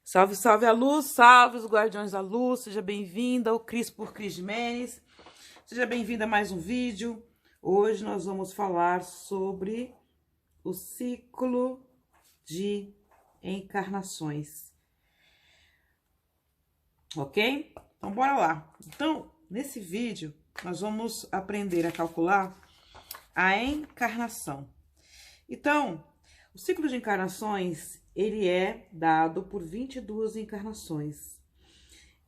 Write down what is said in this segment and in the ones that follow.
Salve, salve a luz, salve os guardiões da luz, seja bem-vinda ao Cris por Cris Jimenez, seja bem-vinda a mais um vídeo. Hoje nós vamos falar sobre o ciclo de encarnações, ok? Então bora lá. Então, nesse vídeo nós vamos aprender a calcular a encarnação. Então, o ciclo de encarnações, ele é dado por 22 encarnações,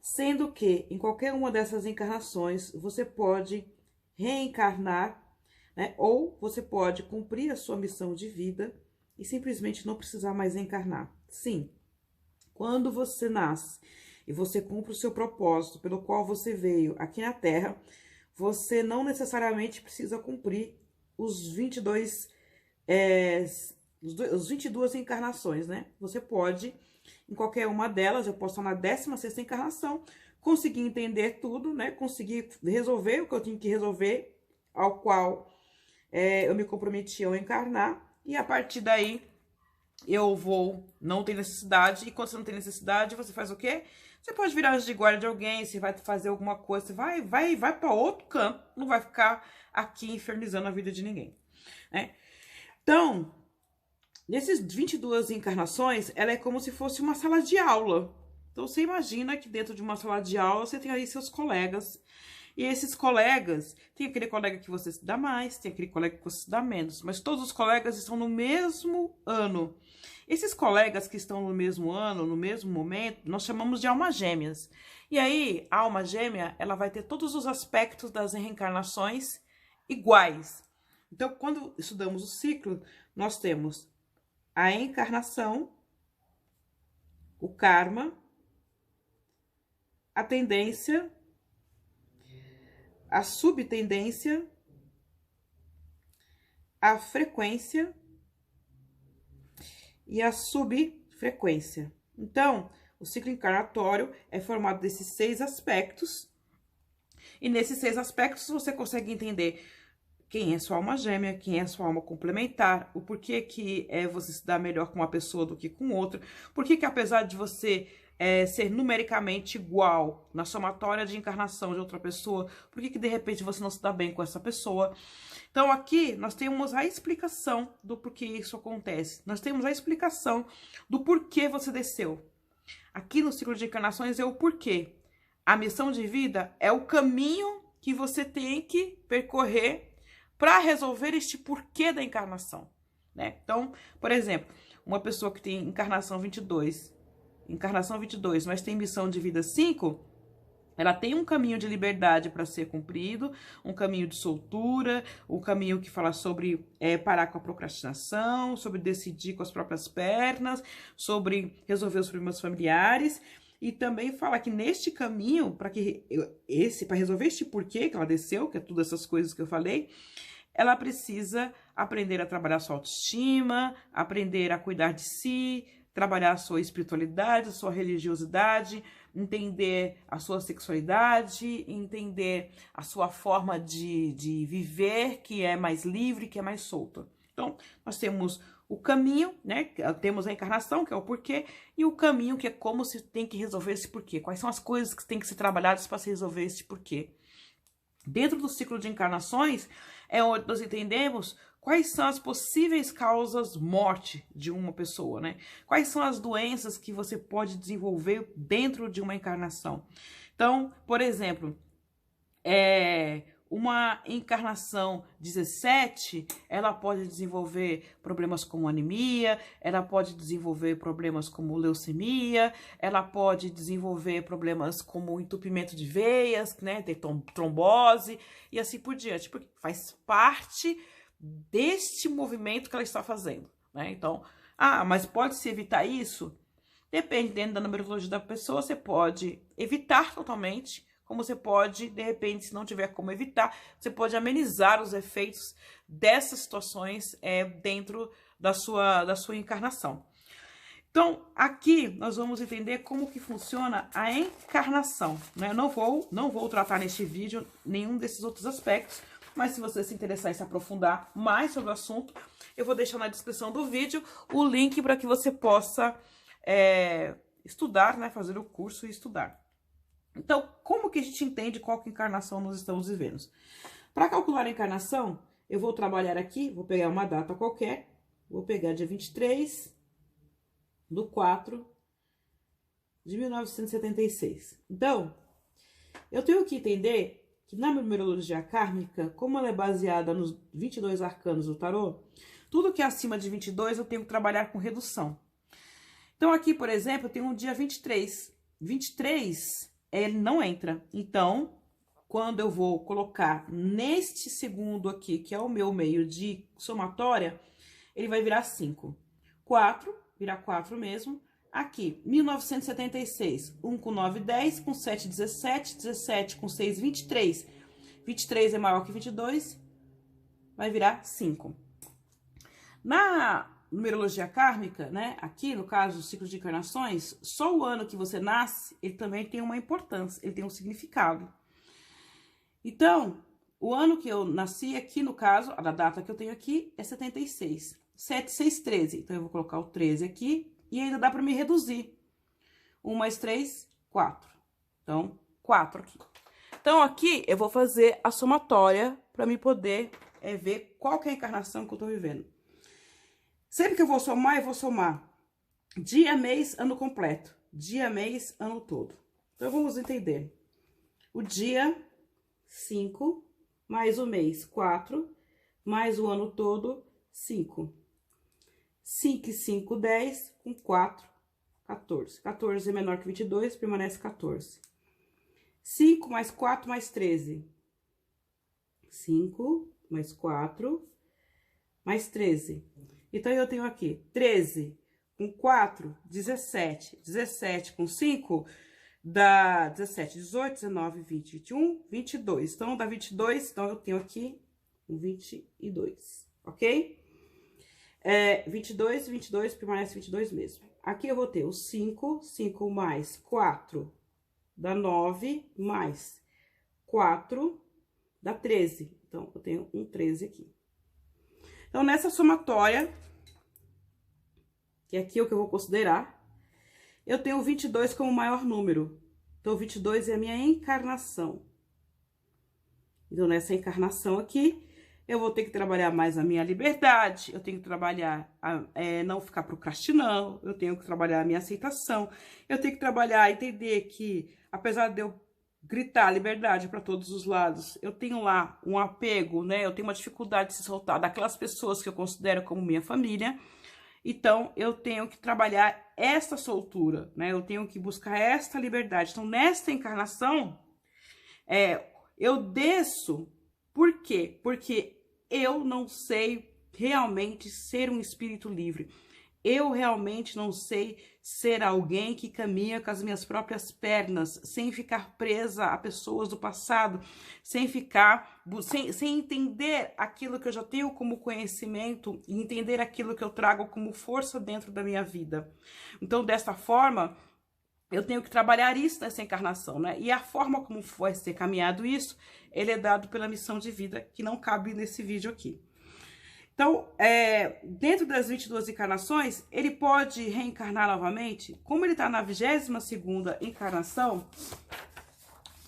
sendo que em qualquer uma dessas encarnações você pode reencarnar, né? Ou você pode cumprir a sua missão de vida e simplesmente não precisar mais encarnar. Sim, quando você nasce e você cumpre o seu propósito pelo qual você veio aqui na Terra, você não necessariamente precisa cumprir os 22 os 22 encarnações, né? Você pode, em qualquer uma delas, eu posso estar na 16ª encarnação, conseguir entender tudo, né? Conseguir resolver o que eu tinha que resolver, ao qual eu me comprometi a encarnar, e a partir daí eu vou não ter necessidade, e quando você não tem necessidade, você faz o quê? Você pode virar anjo de guarda de alguém, você vai fazer alguma coisa, você vai para outro canto, não vai ficar aqui infernizando a vida de ninguém, né? Então, nesses 22 encarnações, ela é como se fosse uma sala de aula. Então, você imagina que dentro de uma sala de aula, você tem aí seus colegas. E esses colegas, tem aquele colega que você estuda mais, tem aquele colega que você estuda menos. Mas todos os colegas estão no mesmo ano. Esses colegas que estão no mesmo ano, no mesmo momento, nós chamamos de almas gêmeas. E aí, a alma gêmea, ela vai ter todos os aspectos das reencarnações iguais. Então, quando estudamos o ciclo, nós temos a encarnação, o karma, a tendência, a subtendência, a frequência e a subfrequência. Então, o ciclo encarnatório é formado desses 6 aspectos, e nesses 6 aspectos você consegue entender quem é sua alma gêmea, quem é sua alma complementar, o porquê que você se dá melhor com uma pessoa do que com outra, porquê que apesar de você ser numericamente igual na somatória de encarnação de outra pessoa, porquê que de repente você não se dá bem com essa pessoa. Então aqui nós temos a explicação do porquê isso acontece, nós temos a explicação do porquê você desceu. Aqui no ciclo de encarnações é o porquê. A missão de vida é o caminho que você tem que percorrer para resolver este porquê da encarnação, né? Então, por exemplo, uma pessoa que tem encarnação 22, mas tem missão de vida 5, ela tem um caminho de liberdade para ser cumprido, um caminho de soltura, um caminho que fala sobre parar com a procrastinação, sobre decidir com as próprias pernas, sobre resolver os problemas familiares. E também fala que neste caminho, para resolver este porquê que ela desceu, que é todas essas coisas que eu falei, ela precisa aprender a trabalhar sua autoestima, aprender a cuidar de si, trabalhar a sua espiritualidade, a sua religiosidade, entender a sua sexualidade, entender a sua forma de viver, que é mais livre, que é mais solta. Então, nós temos o caminho, né? Temos a encarnação, que é o porquê, e o caminho, que é como se tem que resolver esse porquê. Quais são as coisas que têm que ser trabalhadas para se resolver esse porquê. Dentro do ciclo de encarnações, é onde nós entendemos quais são as possíveis causas morte de uma pessoa, né? Quais são as doenças que você pode desenvolver dentro de uma encarnação. Então, por exemplo, uma encarnação 17, ela pode desenvolver problemas como anemia, ela pode desenvolver problemas como leucemia, ela pode desenvolver problemas como entupimento de veias, né, ter trombose e assim por diante, porque faz parte deste movimento que ela está fazendo, né? Então, mas pode-se evitar isso? Dependendo da numerologia da pessoa, você pode evitar totalmente, como você pode, de repente, se não tiver como evitar, você pode amenizar os efeitos dessas situações dentro da sua encarnação. Então, aqui nós vamos entender como que funciona a encarnação, né? Eu não vou tratar neste vídeo nenhum desses outros aspectos, mas se você se interessar em se aprofundar mais sobre o assunto, eu vou deixar na descrição do vídeo o link para que você possa estudar, né? Fazer o curso e estudar. Então, como que a gente entende qual que encarnação nós estamos vivendo? Para calcular a encarnação, eu vou trabalhar aqui, vou pegar uma data qualquer, vou pegar dia 23/4/1976. Então, eu tenho que entender que na numerologia kármica, como ela é baseada nos 22 arcanos do tarô, tudo que é acima de 22 eu tenho que trabalhar com redução. Então, aqui, por exemplo, eu tenho um dia 23. 23, ele não entra. Então, quando eu vou colocar neste segundo aqui, que é o meu meio de somatória, ele vai virar 5. 4, virar 4 mesmo. Aqui, 1976, 1 com 9, 10, com 7, 17, 17 com 6, 23. 23 é maior que 22, vai virar 5. Na numerologia kármica, né, aqui no caso do ciclo de encarnações, só o ano que você nasce, ele também tem uma importância, ele tem um significado. Então, o ano que eu nasci aqui, no caso, a data que eu tenho aqui é 76. 7, 6, 13. Então, eu vou colocar o 13 aqui. E ainda dá para me reduzir. 1 mais 3, 4. Então, 4 aqui. Então, aqui eu vou fazer a somatória para me poder ver qual que é a encarnação que eu tô vivendo. Sempre que eu vou somar dia, mês, ano completo. Dia, mês, ano todo. Então, vamos entender. O dia, 5, mais o mês, 4, mais o ano todo, 5. 5 e 5, 10, com 4, 14. 14 é menor que 22, permanece 14. 5 mais 4 mais 13. 5 mais 4 mais 13. Então, eu tenho aqui 13 com 4, 17. 17 com 5, dá 17, 18, 19, 20, 21, 22. Então, dá 22, então eu tenho aqui um 22, ok? 22, 22, permanece 22 mesmo. Aqui eu vou ter o 5, 5 mais 4 dá 9, mais 4 dá 13. Então, eu tenho um 13 aqui. Então, nessa somatória, que aqui é o que eu vou considerar, eu tenho o 22 como maior número. Então, o 22 é a minha encarnação. Então, nessa encarnação aqui, eu vou ter que trabalhar mais a minha liberdade, eu tenho que trabalhar não ficar procrastinando, eu tenho que trabalhar a minha aceitação, eu tenho que trabalhar, entender que, apesar de eu gritar liberdade para todos os lados, eu tenho lá um apego, né? Eu tenho uma dificuldade de se soltar daquelas pessoas que eu considero como minha família. Então, eu tenho que trabalhar esta soltura, né? Eu tenho que buscar esta liberdade. Então, nesta encarnação, eu desço. Por quê? Porque eu não sei realmente ser um espírito livre. Eu realmente não sei ser alguém que caminha com as minhas próprias pernas, sem ficar presa a pessoas do passado, sem entender aquilo que eu já tenho como conhecimento e entender aquilo que eu trago como força dentro da minha vida. Então, dessa forma, eu tenho que trabalhar isso nessa encarnação, né? E a forma como vai ser caminhado isso, ele é dado pela missão de vida, que não cabe nesse vídeo aqui. Então, dentro das 22 encarnações, ele pode reencarnar novamente. Como ele está na 22ª encarnação,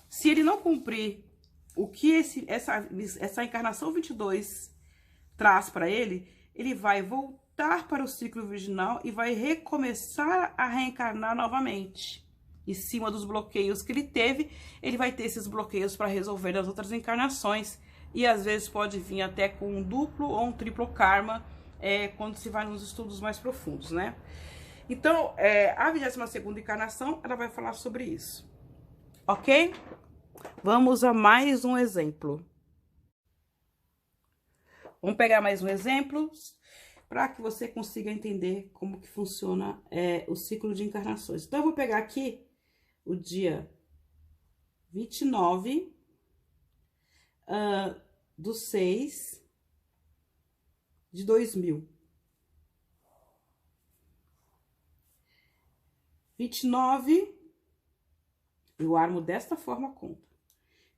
se ele não cumprir o que essa encarnação 22 traz para ele, ele vai voltar para o ciclo virginal e vai recomeçar a reencarnar novamente. Em cima dos bloqueios que ele teve, ele vai ter esses bloqueios para resolver nas outras encarnações. E às vezes pode vir até com um duplo ou um triplo karma, quando se vai nos estudos mais profundos, né? Então, a 22ª encarnação, ela vai falar sobre isso. Ok? Vamos a mais um exemplo. Vamos pegar mais um exemplo para que você consiga entender como que funciona o ciclo de encarnações. Então, eu vou pegar aqui o dia 29 do 6 de 2000. 29, eu armo desta forma a conta.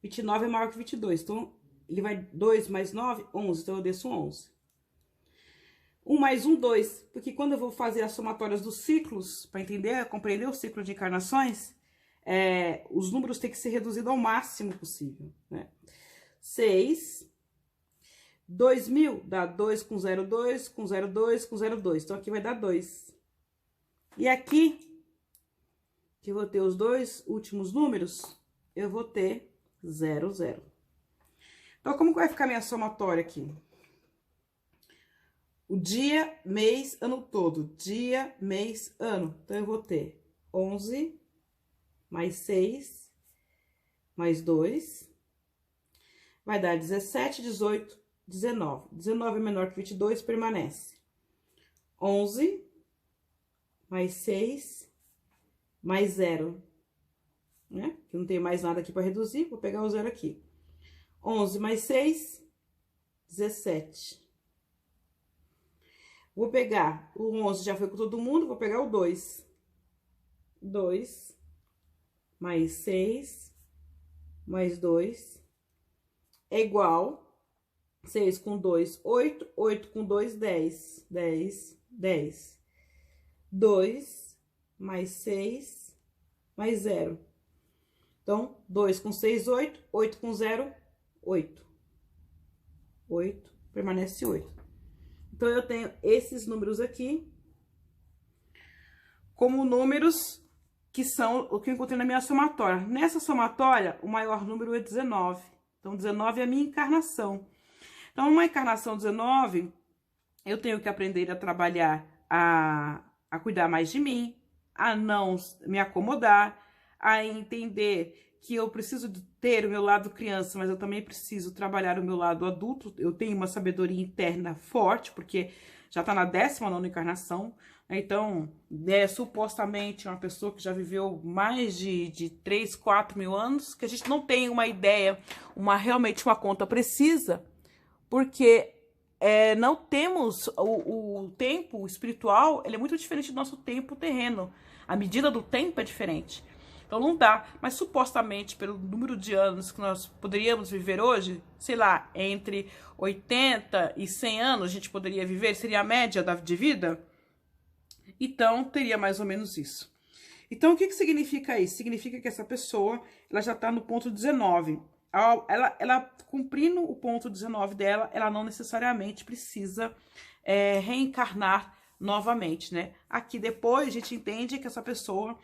29 é maior que 22, então ele vai 2 mais 9, 11, então eu desço 11. 1 mais 1, 2. Porque quando eu vou fazer as somatórias dos ciclos, para entender, compreender o ciclo de encarnações, os números têm que ser reduzidos ao máximo possível, né? 6, 2000 dá 2 com 0, 2, com 0, 2, com 0, 2. Então, aqui vai dar 2. E aqui, que eu vou ter os dois últimos números, eu vou ter 0, 0. Então, como que vai ficar minha somatória aqui? O dia, mês, ano todo. Dia, mês, ano. Então, eu vou ter 11, mais 6, mais 2. Vai dar 17, 18, 19. 19 é menor que 22, permanece. 11, mais 6, mais 0. Né? Eu não tenho mais nada aqui para reduzir, vou pegar o 0 aqui. 11 mais 6, 17. Vou pegar, o 11 já foi com todo mundo, vou pegar o 2. 2, mais 6, mais 2, é igual, 6 com 2, 8, 8 com 2, 10, 10, 10. 2, mais 6, mais 0. Então, 2 com 6, 8, 8 com 0, 8. 8, permanece 8. Então, eu tenho esses números aqui como números que são o que eu encontrei na minha somatória. Nessa somatória, o maior número é 19. Então, 19 é a minha encarnação. Então, numa encarnação 19, eu tenho que aprender a trabalhar, a cuidar mais de mim, a não me acomodar, a entender que eu preciso ter o meu lado criança, mas eu também preciso trabalhar o meu lado adulto. Eu tenho uma sabedoria interna forte, porque já está na 19ª encarnação. Então, supostamente, uma pessoa que já viveu mais de 3, 4 mil anos, que a gente não tem uma ideia, realmente uma conta precisa, porque não temos o tempo espiritual, ele é muito diferente do nosso tempo terreno. A medida do tempo é diferente. Então não dá, mas supostamente pelo número de anos que nós poderíamos viver hoje, sei lá, entre 80 e 100 anos a gente poderia viver, seria a média de vida? Então teria mais ou menos isso. Então o que significa isso? Significa que essa pessoa, ela já está no ponto 19. Ela cumprindo o ponto 19 dela, ela não necessariamente precisa reencarnar novamente, né? Aqui depois a gente entende que essa pessoa,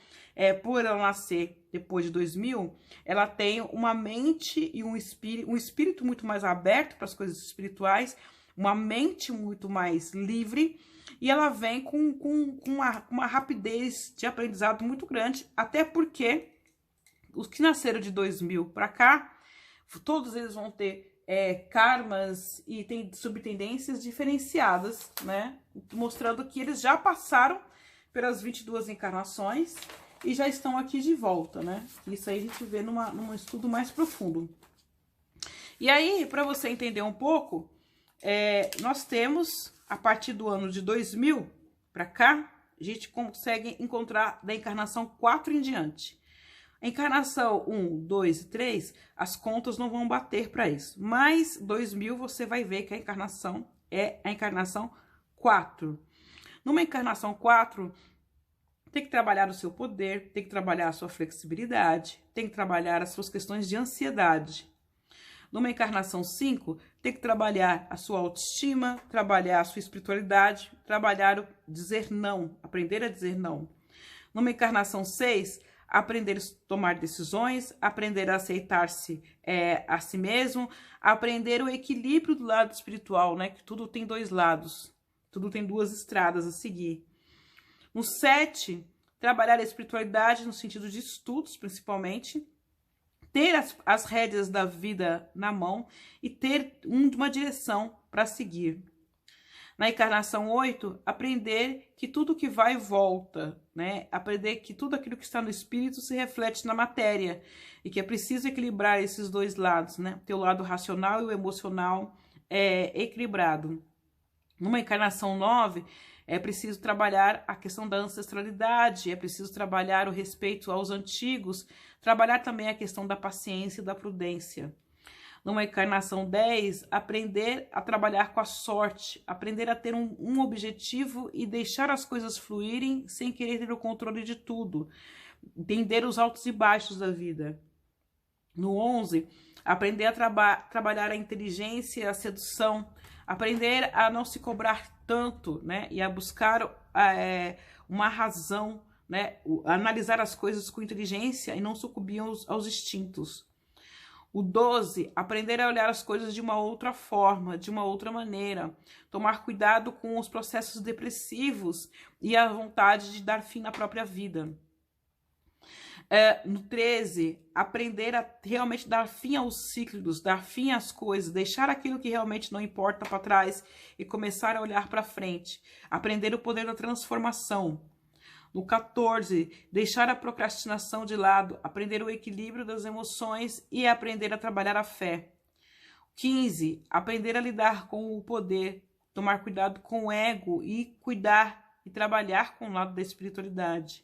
por ela nascer depois de 2000, ela tem uma mente e um espírito muito mais aberto para as coisas espirituais, uma mente muito mais livre, e ela vem com uma rapidez de aprendizado muito grande, até porque os que nasceram de 2000 para cá, todos eles vão ter karmas e tem subtendências diferenciadas, né? Mostrando que eles já passaram pelas 22 encarnações e já estão aqui de volta, né? Isso aí a gente vê num estudo mais profundo. E aí, para você entender um pouco, nós temos, a partir do ano de 2000 para cá, a gente consegue encontrar da encarnação 4 em diante. A encarnação 1, 2 e 3, as contas não vão bater para isso. Mas 2000 você vai ver que a encarnação é a encarnação 4. Numa encarnação 4, tem que trabalhar o seu poder, tem que trabalhar a sua flexibilidade, tem que trabalhar as suas questões de ansiedade. Numa encarnação 5, tem que trabalhar a sua autoestima, trabalhar a sua espiritualidade, trabalhar o dizer não, aprender a dizer não. Numa encarnação 6, aprender a tomar decisões, aprender a aceitar-se a si mesmo, aprender o equilíbrio do lado espiritual, né? Que tudo tem dois lados, tudo tem duas estradas a seguir. No 7, trabalhar a espiritualidade no sentido de estudos, principalmente, ter as rédeas da vida na mão e ter uma direção para seguir. Na encarnação 8, aprender que tudo que vai volta, né? Aprender que tudo aquilo que está no espírito se reflete na matéria e que é preciso equilibrar esses dois lados, né? Ter o lado racional e o emocional equilibrado. Numa encarnação 9, é preciso trabalhar a questão da ancestralidade, é preciso trabalhar o respeito aos antigos, trabalhar também a questão da paciência e da prudência. Numa encarnação 10, aprender a trabalhar com a sorte, aprender a ter um objetivo e deixar as coisas fluírem sem querer ter o controle de tudo. Entender os altos e baixos da vida. No 11, aprender a trabalhar a inteligência e a sedução, aprender a não se cobrar tanto, né? E a buscar uma razão, né? Analisar as coisas com inteligência e não sucumbir aos instintos. O 12, aprender a olhar as coisas de uma outra forma, de uma outra maneira. Tomar cuidado com os processos depressivos e a vontade de dar fim na própria vida. No 13, aprender a realmente dar fim aos ciclos, dar fim às coisas, deixar aquilo que realmente não importa para trás e começar a olhar para frente. Aprender o poder da transformação. No 14, deixar a procrastinação de lado, aprender o equilíbrio das emoções e aprender a trabalhar a fé. 15, aprender a lidar com o poder, tomar cuidado com o ego e cuidar e trabalhar com o lado da espiritualidade.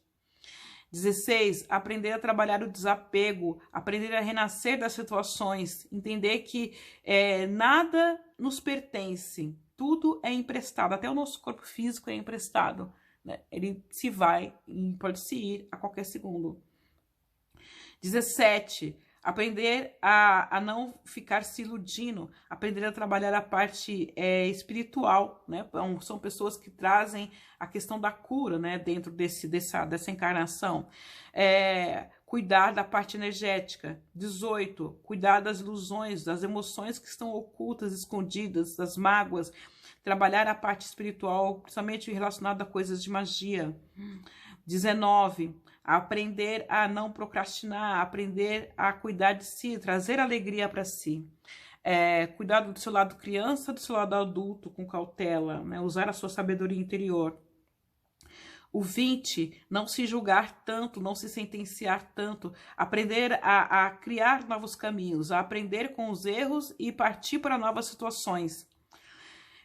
16, aprender a trabalhar o desapego, aprender a renascer das situações, entender que nada nos pertence, tudo é emprestado, até o nosso corpo físico é emprestado. Ele se vai e pode se ir a qualquer segundo. 17, aprender a não ficar se iludindo, aprender a trabalhar a parte espiritual, né? São pessoas que trazem a questão da cura, né? Dentro dessa encarnação. Cuidar da parte energética. 18, cuidar das ilusões, das emoções que estão ocultas, escondidas, das mágoas. Trabalhar a parte espiritual, principalmente relacionada a coisas de magia. 19, aprender a não procrastinar, aprender a cuidar de si, trazer alegria para si. Cuidar do seu lado criança, do seu lado adulto, com cautela, né? Usar a sua sabedoria interior. O 20, não se julgar tanto, não se sentenciar tanto, aprender a criar novos caminhos, a aprender com os erros e partir para novas situações.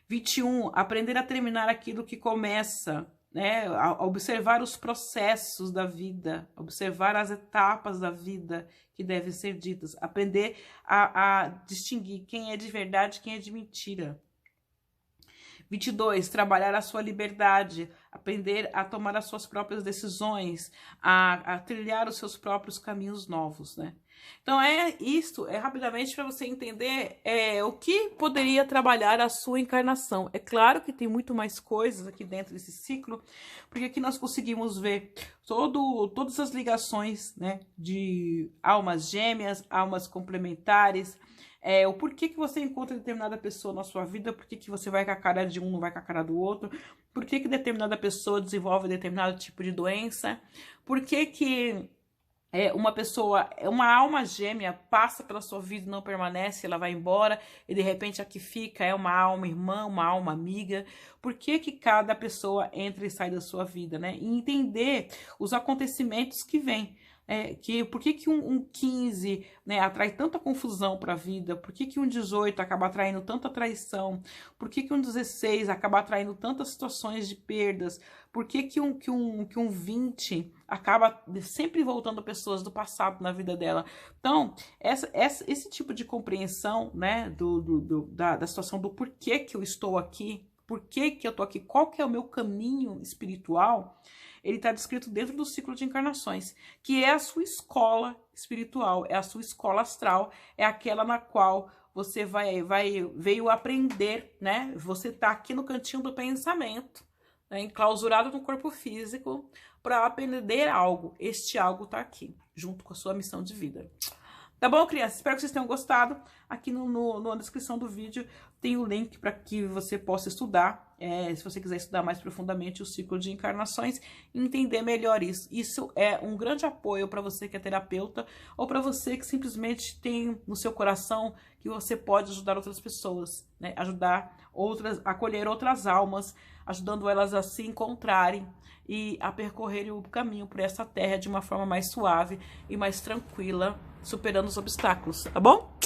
21, aprender a terminar aquilo que começa, né? A observar os processos da vida, observar as etapas da vida que devem ser ditas, aprender a distinguir quem é de verdade e quem é de mentira. 22, trabalhar a sua liberdade, aprender a tomar as suas próprias decisões, a trilhar os seus próprios caminhos novos, né? Então, isso rapidamente para você entender o que poderia trabalhar a sua encarnação. É claro que tem muito mais coisas aqui dentro desse ciclo, porque aqui nós conseguimos ver todas as ligações, né, de almas gêmeas, almas complementares, o porquê que você encontra determinada pessoa na sua vida, porquê que você vai com a cara de um, não vai com a cara do outro, porquê que determinada pessoa desenvolve determinado tipo de doença, porquê que uma pessoa, uma alma gêmea passa pela sua vida e não permanece, ela vai embora e de repente a que fica é uma alma irmã, uma alma amiga. Por que que cada pessoa entra e sai da sua vida, né? E entender os acontecimentos que vêm. Por que que um 15, né, atrai tanta confusão para a vida? Por que que um 18 acaba atraindo tanta traição? Por que que um 16 acaba atraindo tantas situações de perdas? Por que que um 20 acaba sempre voltando pessoas do passado na vida dela? Então, esse tipo de compreensão, né, da situação do porquê que eu estou aqui, por que que eu estou aqui, qual que é o meu caminho espiritual, ele está descrito dentro do ciclo de encarnações, que é a sua escola espiritual, é a sua escola astral, é aquela na qual você veio aprender, né? Você está aqui no cantinho do pensamento, né? Enclausurado no corpo físico, para aprender algo. Este algo está aqui, junto com a sua missão de vida. Tá bom, crianças? Espero que vocês tenham gostado. Aqui na descrição do vídeo tem o link para que você possa estudar, se você quiser estudar mais profundamente o ciclo de encarnações e entender melhor isso. Isso é um grande apoio para você que é terapeuta ou para você que simplesmente tem no seu coração que você pode ajudar outras pessoas, né? Ajudar outras, acolher outras almas, ajudando elas a se encontrarem e a percorrerem o caminho por essa terra de uma forma mais suave e mais tranquila, superando os obstáculos, tá bom?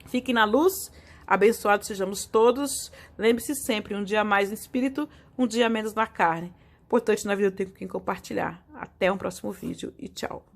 Fiquem na luz, abençoados sejamos todos. Lembre-se sempre, um dia mais no espírito, um dia menos na carne. Importante na vida ter com quem compartilhar. Até um próximo vídeo e tchau.